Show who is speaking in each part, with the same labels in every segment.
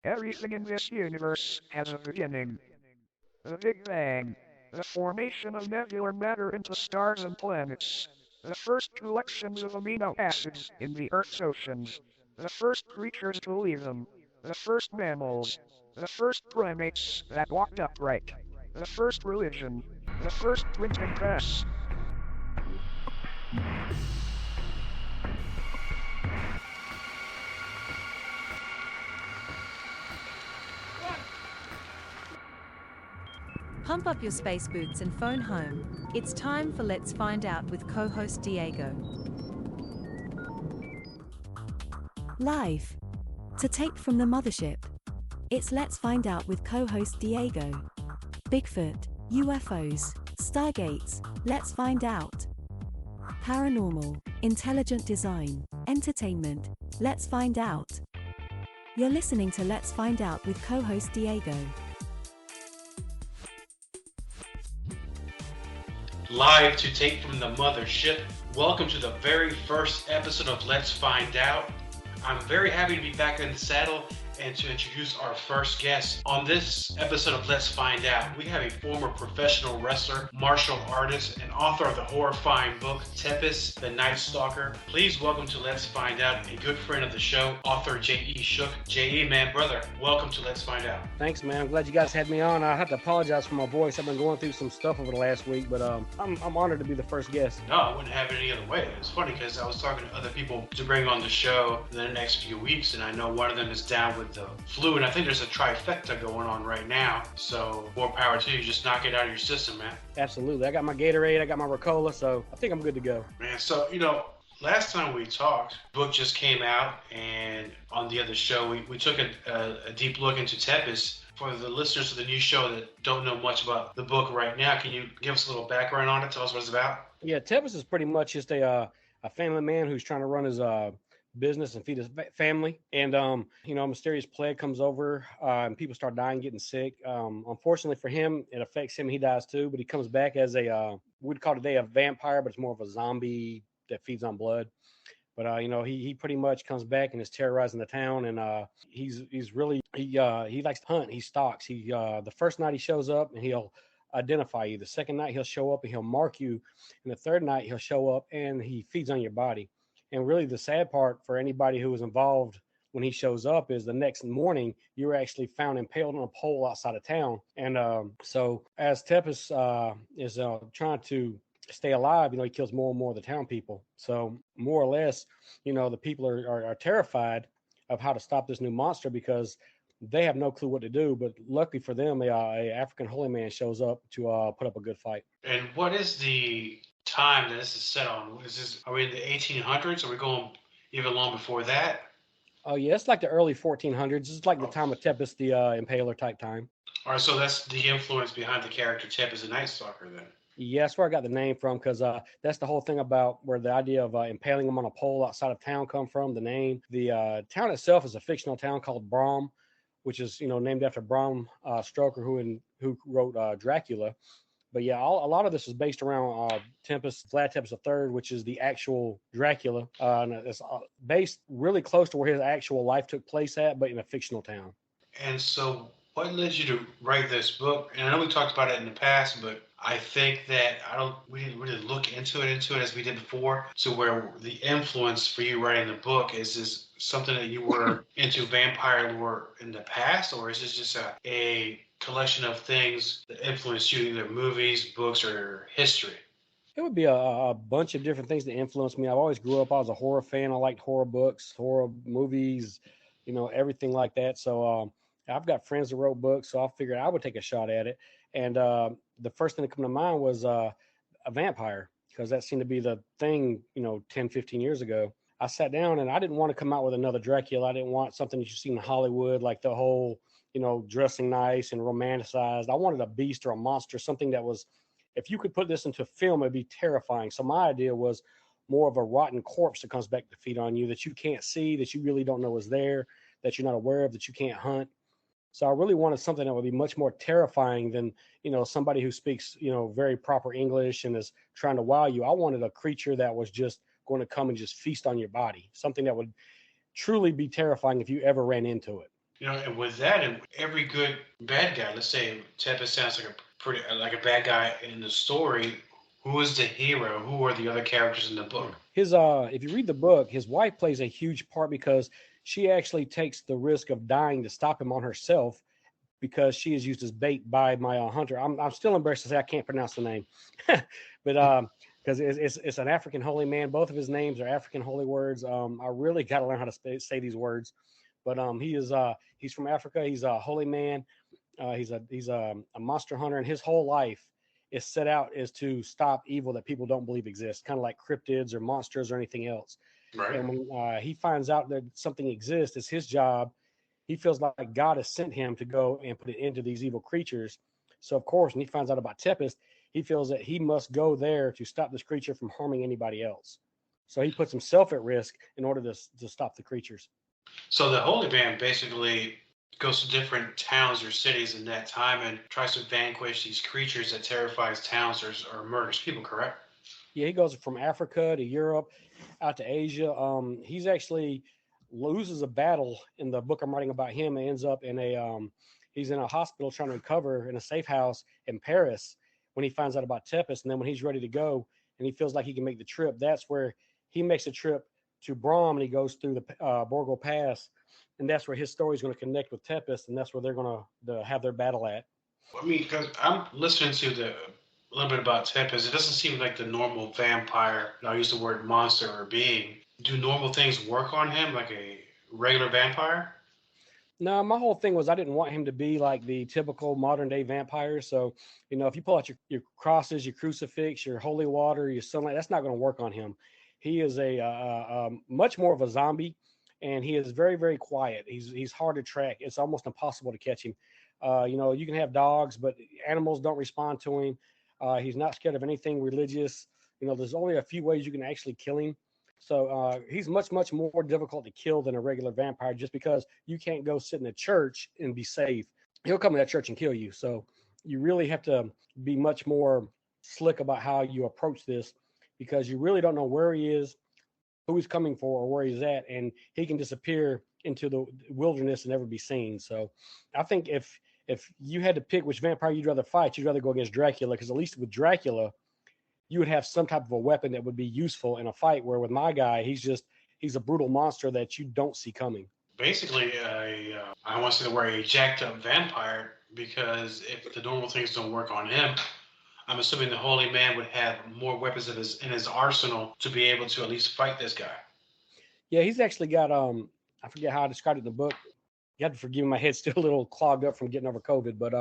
Speaker 1: Everything in this universe has a beginning. The Big Bang. The formation of nebular matter into stars and planets. The first collections of amino acids in the Earth's oceans. The first creatures to leave them. The first mammals. The first primates that walked upright. The first religion. The first printing press.
Speaker 2: Pump up your space boots and phone home. It's time for Let's Find Out with co-host Diego.
Speaker 3: Live. To tape from the mothership. It's Let's Find Out with co-host Diego. Bigfoot, UFOs, Stargates, let's find out. Paranormal, intelligent design, entertainment, let's find out. You're listening to Let's Find Out with co-host Diego.
Speaker 4: Live to tape from the mothership. Welcome to the very first episode of Let's Find Out. I'm very happy to be back in the saddle and to introduce our first guest. On this episode of Let's Find Out, we have a former professional wrestler, martial artist, and author of the horrifying book, Tepes the Night Stalker. Please welcome to Let's Find Out a good friend of the show, author J.E Shook. J.E, man, brother, welcome to Let's Find Out.
Speaker 5: Thanks, man. I'm glad you guys had me on. I have to apologize for my voice. I've been going through some stuff over the last week, but I'm honored to be the first guest.
Speaker 4: No, I wouldn't have it any other way. It's funny because I was talking to other people to bring on the show in the next few weeks, and I know one of them is down with the flu, and I think there's a trifecta going on right now. So more power to you. Just knock it out of your system, man.
Speaker 5: Absolutely. I got my Gatorade, I got my Ricola, so I think I'm good to go.
Speaker 4: Man, so, last time we talked, the book just came out, and on the other show, we took a deep look into Tepes. For the listeners of the new show that don't know much about the book right now, can you give us a little background on it? Tell us what it's about.
Speaker 5: Yeah, Tepes is pretty much just a family man who's trying to run his business and feed his family. And, a mysterious plague comes over and people start dying, getting sick. Unfortunately for him, it affects him. He dies too, but he comes back as we'd call today a vampire, but it's more of a zombie that feeds on blood. But, he pretty much comes back and is terrorizing the town. And he's really, he likes to hunt. He stalks. The first night he shows up and he'll identify you. The second night he'll show up and he'll mark you. And the third night he'll show up and he feeds on your body. And really the sad part for anybody who was involved when he shows up is the next morning you're actually found impaled on a pole outside of town. And so as Tepes is trying to stay alive, he kills more and more of the town people. So more or less, the people are terrified of how to stop this new monster because they have no clue what to do. But luckily for them, a African holy man shows up to put up a good fight.
Speaker 4: And what is the time that this is set on? Are we in the 1800s? Are we going even long before that?
Speaker 5: Oh yeah, it's like the early 1400s. It's like the time of Tepes the Impaler type time.
Speaker 4: All right, so that's the influence behind the character Tepes the Night Stalker then.
Speaker 5: Yeah, that's where I got the name from, because that's the whole thing about where the idea of impaling him on a pole outside of town come from, the name. The town itself is a fictional town called Bram, which is, named after Bram Stoker, who wrote Dracula. But yeah, a lot of this is based around Vlad Tepes III, which is the actual Dracula. And it's based really close to where his actual life took place at, but in a fictional town.
Speaker 4: And so what led you to write this book? And I know we talked about it in the past, but I think that we didn't really look into it as we did before. So where the influence for you writing the book, is this something that you were into vampire lore in the past, or is this just a collection of things that influenced you, either movies, books, or history?
Speaker 5: It would be a bunch of different things that influenced me. I've always grew up, I was a horror fan. I liked horror books, horror movies, everything like that. So I've got friends that wrote books, so I figured I would take a shot at it. And the first thing that came to mind was a vampire, because that seemed to be the thing, 10, 15 years ago. I sat down and I didn't want to come out with another Dracula. I didn't want something that you see in Hollywood, like the whole, dressing nice and romanticized. I wanted a beast or a monster, something that was, if you could put this into film, it'd be terrifying. So my idea was more of a rotten corpse that comes back to feed on you, that you can't see, that you really don't know is there, that you're not aware of, that you can't hunt. So I really wanted something that would be much more terrifying than, somebody who speaks, very proper English and is trying to wow you. I wanted a creature that was just going to come and just feast on your body, something that would truly be terrifying if you ever ran into it.
Speaker 4: And with that, and every good bad guy, let's say Tepes sounds like a bad guy in the story. Who is the hero? Who are the other characters in the book?
Speaker 5: His if you read the book, his wife plays a huge part because she actually takes the risk of dying to stop him on herself because she is used as bait by my hunter. I'm still embarrassed to say I can't pronounce the name, but because it's an African holy man. Both of his names are African holy words. I really got to learn how to say these words. But he's from Africa. He's a holy man. He's a monster hunter, and his whole life is set out is to stop evil that people don't believe exists, kind of like cryptids or monsters or anything else.
Speaker 4: Right.
Speaker 5: And when he finds out that something exists, it's his job. He feels like God has sent him to go and put an end to these evil creatures. So, of course, when he finds out about Tepes, he feels that he must go there to stop this creature from harming anybody else. So he puts himself at risk in order to stop the creatures.
Speaker 4: So the Holy Man basically goes to different towns or cities in that time and tries to vanquish these creatures that terrifies towns or murders people, correct?
Speaker 5: Yeah, he goes from Africa to Europe, out to Asia. He's actually loses a battle in the book I'm writing about him and ends up in he's in a hospital trying to recover in a safe house in Paris when he finds out about Tepes. And then when he's ready to go and he feels like he can make the trip, that's where he makes a trip to Brom and he goes through the Borgo Pass. And that's where his story is going to connect with Tepes, and that's where they're going to have their battle at.
Speaker 4: I mean, because I'm listening to a little bit about Tepes. It doesn't seem like the normal vampire. I'll use the word monster or being. Do normal things work on him like a regular vampire?
Speaker 5: No, my whole thing was I didn't want him to be like the typical modern day vampire. So, if you pull out your crosses, your crucifix, your holy water, your sunlight, that's not going to work on him. He is a much more of a zombie, and he is very, very quiet. He's hard to track. It's almost impossible to catch him. You can have dogs, but animals don't respond to him. He's not scared of anything religious. There's only a few ways you can actually kill him. So he's much, much more difficult to kill than a regular vampire just because you can't go sit in a church and be safe. He'll come to that church and kill you. So you really have to be much more slick about how you approach this because you really don't know where he is, who he's coming for, or where he's at. And he can disappear into the wilderness and never be seen. So I think if you had to pick which vampire you'd rather fight, you'd rather go against Dracula because at least with Dracula, you would have some type of a weapon that would be useful in a fight. Where with my guy, he's a brutal monster that you don't see coming.
Speaker 4: Basically, I want to say the word a jacked up vampire because if the normal things don't work on him, I'm assuming the Holy Man would have more weapons in his arsenal to be able to at least fight this guy.
Speaker 5: Yeah, he's actually got I forget how I described it in the book. You have to forgive me, my head's still a little clogged up from getting over COVID, but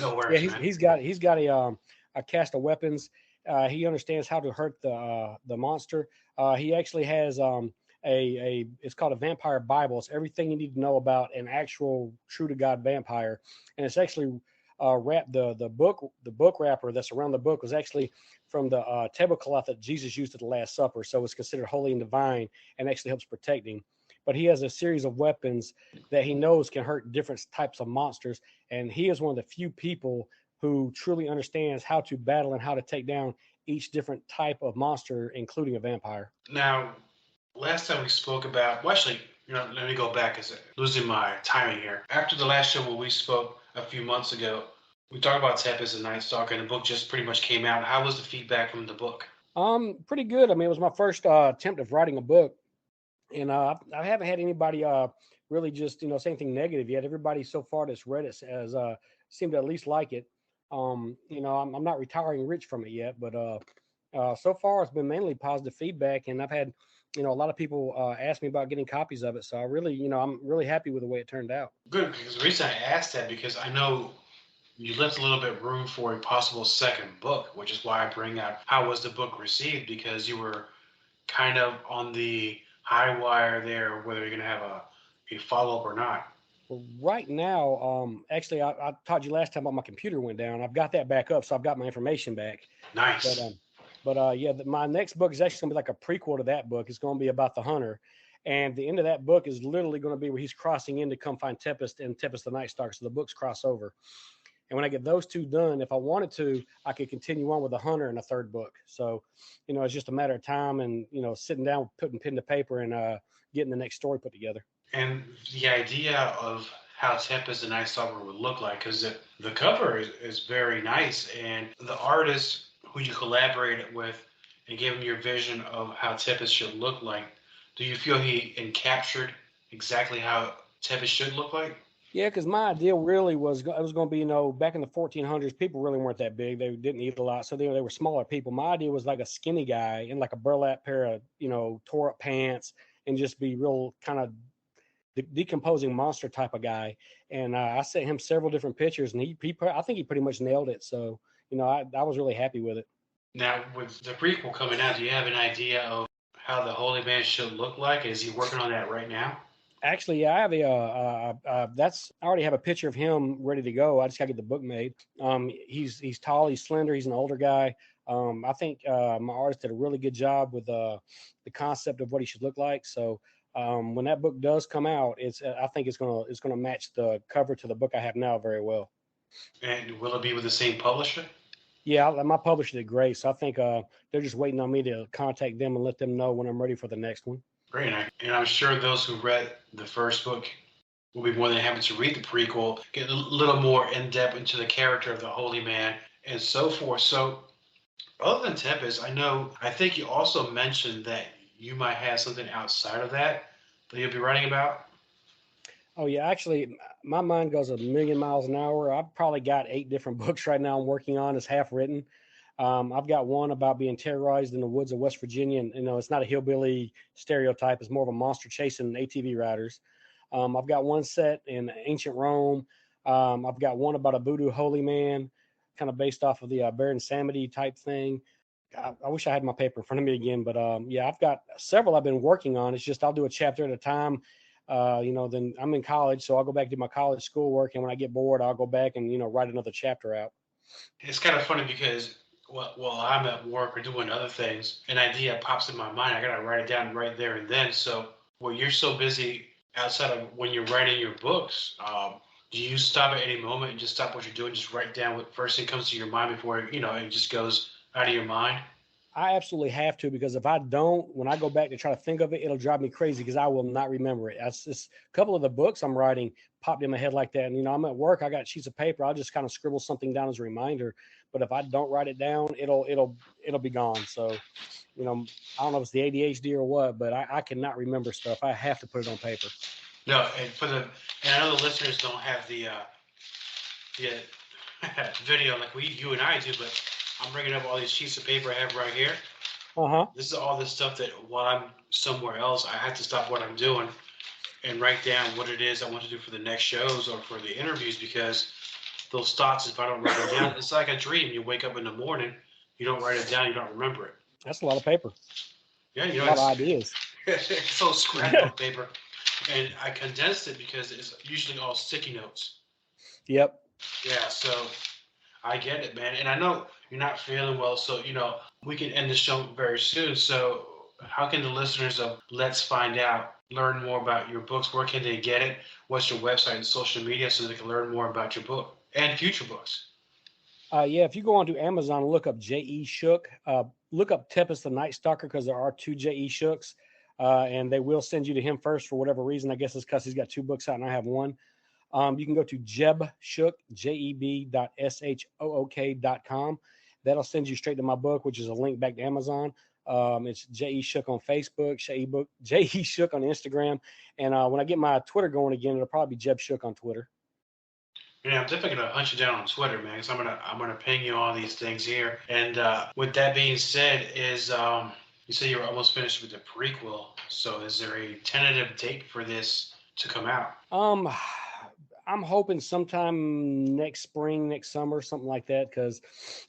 Speaker 4: no worries,
Speaker 5: yeah, he's got a cast of weapons. He understands how to hurt the monster. He actually has it's called a vampire Bible. It's everything you need to know about an actual true to God vampire, and it's actually wrapped the book wrapper that's around the book was actually from the tablecloth that Jesus used at the Last Supper, so it's considered holy and divine, and actually helps protect him. But he has a series of weapons that he knows can hurt different types of monsters, and he is one of the few people who truly understands how to battle and how to take down each different type of monster, including a vampire.
Speaker 4: Now, last time we spoke about, well, actually, let me go back because losing my timing here. After the last show where we spoke a few months ago, we talked about Tepes the Night Stalker, and the book just pretty much came out. How was the feedback from the book?
Speaker 5: Pretty good. I mean, it was my first attempt of writing a book, and I haven't had anybody really just say anything negative yet. Everybody so far that's read it has seemed to at least like it. I'm not retiring rich from it yet, but so far it's been mainly positive feedback, and I've had a lot of people ask me about getting copies of it. So I really, I'm really happy with the way it turned out.
Speaker 4: Good, because the reason I asked that because I know you left a little bit room for a possible second book, which is why I bring up how was the book received, because you were kind of on the high wire there, whether you're going to have a follow-up or not.
Speaker 5: Well, right now, actually, I taught you last time about my computer went down. I've got that back up, so I've got my information back.
Speaker 4: Nice.
Speaker 5: But my next book is actually going to be like a prequel to that book. It's going to be about the hunter. And the end of that book is literally going to be where he's crossing in to come find Tepes and Tepes the Night Stalker. So the books cross over. And when I get those two done, if I wanted to, I could continue on with the hunter in a third book. So, it's just a matter of time and, sitting down, putting pen to paper and getting the next story put together.
Speaker 4: And the idea of how Tepes the Night Stalker would look like, because the cover is very nice, and the artist who you collaborated with and gave him your vision of how Tepes should look like, do you feel he encaptured exactly how Tepes should look like?
Speaker 5: Yeah, because my idea really was it was going to be, back in the 1400s, people really weren't that big. They didn't eat a lot, so they were smaller people. My idea was like a skinny guy in like a burlap pair of, tore up pants, and just be real kind of decomposing monster type of guy. And I sent him several different pictures, and I think he pretty much nailed it. So, I was really happy with it.
Speaker 4: Now, with the prequel coming out, do you have an idea of how the Holy Man should look like? Is he working on that right now?
Speaker 5: Actually, yeah, I have I already have a picture of him ready to go. I just gotta get the book made. He's tall, he's slender, he's an older guy. I think my artist did a really good job with the concept of what he should look like. So when that book does come out, I think it's gonna match the cover to the book I have now very well.
Speaker 4: And will it be with the same publisher?
Speaker 5: Yeah, my publisher did great. So I think they're just waiting on me to contact them and let them know when I'm ready for the next one.
Speaker 4: Great. And I'm sure those who read the first book will be more than happy to read the prequel, get a little more in depth into the character of the Holy Man and so forth. So, other than Tepes, I think you also mentioned that you might have something outside of that you'll be writing about.
Speaker 5: Oh yeah, actually, my mind goes a million miles an hour. I've probably got 8 different books right now I'm working on. It's half written. I've got one about being terrorized in the woods of West Virginia, and it's not a hillbilly stereotype. It's more of a monster chasing ATV riders. I've got one set in ancient Rome. I've got one about a voodoo holy man, kind of based off of the Baron Samedi type thing. I wish I had my paper in front of me again, but yeah, I've got several I've been working on. It's just I'll do a chapter at a time. Then I'm in college, so I'll go back to my college schoolwork, and when I get bored, I'll go back and write another chapter out.
Speaker 4: It's kind of funny because while I'm at work or doing other things, an idea pops in my mind. I gotta write it down right there and then. So, you're so busy outside of when you're writing your books, do you stop at any moment and just stop what you're doing, just write down what first thing comes to your mind before it just goes out of your mind?
Speaker 5: I absolutely have to, because if I don't, when I go back to try to think of it, it'll drive me crazy because I will not remember it. That's just a couple of the books I'm writing popped in my head like that. And, I'm at work, I got sheets of paper. I'll just kind of scribble something down as a reminder. But if I don't write it down, it'll be gone. So, I don't know if it's the ADHD or what, but I cannot remember stuff. I have to put it on paper.
Speaker 4: No, and I know the listeners don't have the video like you and I do, but I'm bringing up all these sheets of paper I have right here. This is all the stuff that while I'm somewhere else, I have to stop what I'm doing and write down what it is I want to do for the next shows or for the interviews, because those thoughts, if I don't write it down, it's like a dream. You wake up in the morning, you don't write it down, you don't remember it.
Speaker 5: That's a lot of paper.
Speaker 4: Yeah,
Speaker 5: a lot of ideas.
Speaker 4: It's so scrapbook paper. And I condensed it because it's usually all sticky notes.
Speaker 5: Yep.
Speaker 4: Yeah, so I get it, man. And I know you're not feeling well, so, we can end the show very soon. So how can the listeners of Let's Find Out learn more about your books? Where can they get it? What's your website and social media so they can learn more about your book and future books?
Speaker 5: Yeah, if you go onto Amazon and look up J.E Shook, look up Tepes the Night Stalker, because there are 2 J.E Shooks, and they will send you to him first for whatever reason. I guess it's because he's got 2 books out and I have one. You can go to J.E Shook, JEB.SHOOK.com. That'll send you straight to my book, which is a link back to Amazon. It's J.E Shook on Facebook, J.E Shook on Instagram. And when I get my Twitter going again, it'll probably be Jeb Shook on Twitter.
Speaker 4: Yeah, I'm definitely gonna hunt you down on Twitter, man. Because I'm gonna ping you all these things here. And with that being said, you say you were almost finished with the prequel. So is there a tentative date for this to come out?
Speaker 5: I'm hoping sometime next spring, next summer, something like that, because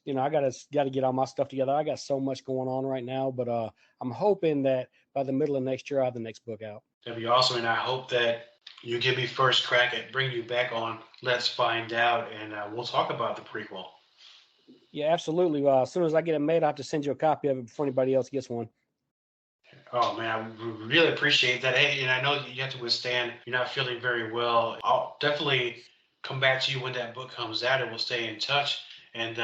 Speaker 5: I gotta get all my stuff together. I got so much going on right now, but I'm hoping that by the middle of next year I'll have the next book out.
Speaker 4: That'd be awesome, and I hope that you give me first crack at bringing you back on Let's Find Out, and we'll talk about the prequel.
Speaker 5: Yeah, absolutely. As soon as I get it made, I have to send you a copy of it before anybody else gets one.
Speaker 4: Oh, man, I really appreciate that. Hey, and I know you have to withstand, you're not feeling very well. I'll definitely come back to you when that book comes out, and we'll stay in touch. And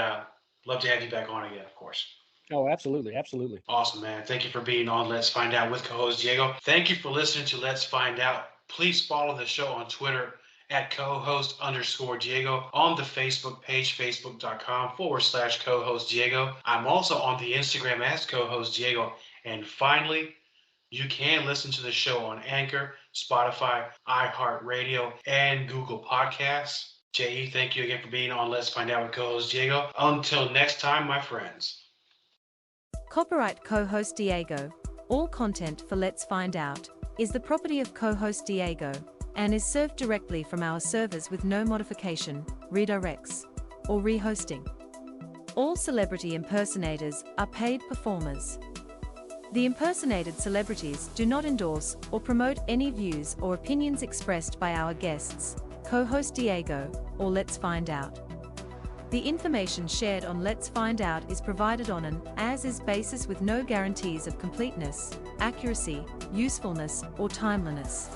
Speaker 4: love to have you back on again, of course.
Speaker 5: Oh, absolutely. Absolutely.
Speaker 4: Awesome, man. Thank you for being on Let's Find Out with co-host Diego. Thank you for listening to Let's Find Out. Please follow the show on Twitter at co-host_Diego on the Facebook page, facebook.com/co-host Diego. I'm also on the Instagram as co-host Diego. And finally, you can listen to the show on Anchor, Spotify, iHeartRadio, and Google Podcasts. J.E., thank you again for being on Let's Find Out with co-host Diego. Until next time, my friends.
Speaker 2: Copyright co-host Diego. All content for Let's Find Out is the property of co-host Diego and is served directly from our servers with no modification, redirects, or rehosting. All celebrity impersonators are paid performers. The impersonated celebrities do not endorse or promote any views or opinions expressed by our guests, co-host Diego, or Let's Find Out. The information shared on Let's Find Out is provided on an as-is basis with no guarantees of completeness, accuracy, usefulness, or timeliness.